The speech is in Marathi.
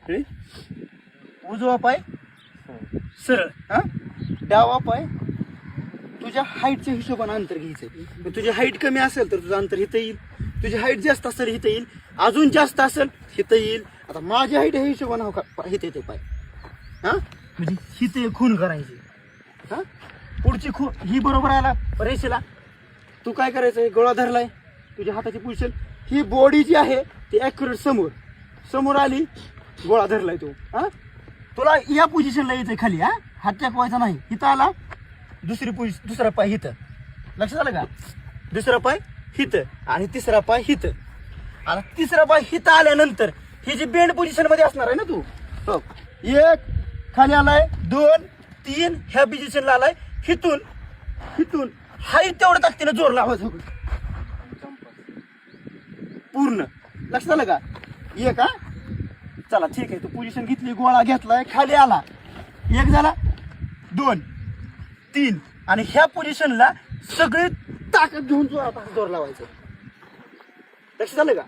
Ready? उजवा पाय सरळ, हा डावा पाय तुझ्या हाईटच्या हिशोबाने अंतर घ्यायचं. तुझी हाईट कमी असेल तर तुझं अंतर इथं येईल, तुझी हाईट जास्त असेल इथं येईल, अजून जास्त असेल इथं येईल. आता माझी हाईट ह्या हिशोबाने इथं येते पाय, हा म्हणजे हिथे खून करायची. हा पुढची खून ही बरोबर आला रेषेला, तू काय करायचं, गोळा धरलाय तुझ्या हाताची पोझिशन, ही बॉडी जी आहे ती ॲक्युरेट समोर समोर आली, गोळा धरलाय तू. हा तुला या पोझिशनला यायचंय खाली, हा हात टेकवायचा नाही. इथं आला दुसरा पाय हिथं, लक्षात आलं का, दुसरा पाय हिथं आणि तिसरा पाय हिथं. आणि तिसरा पाय हिथं आल्यानंतर ही जी बेंड पोझिशन मध्ये असणार आहे ना तू, हो एक खाली आलाय, 2 3 ह्या पोझिशनला आलाय, हिथून हिथून हाई तेवढं ताकदीनं जोर लावायचा पूर्ण. लक्षात आलं का, एक हा चला ठीक आहे. तू पोझिशन घेतली, गोळा घेतलाय, खाली आला, एक झाला, 2 3 आणि ह्या पोझिशनला सगळी ताकद घेऊन जोर लावायचं. लक्षात आलं का.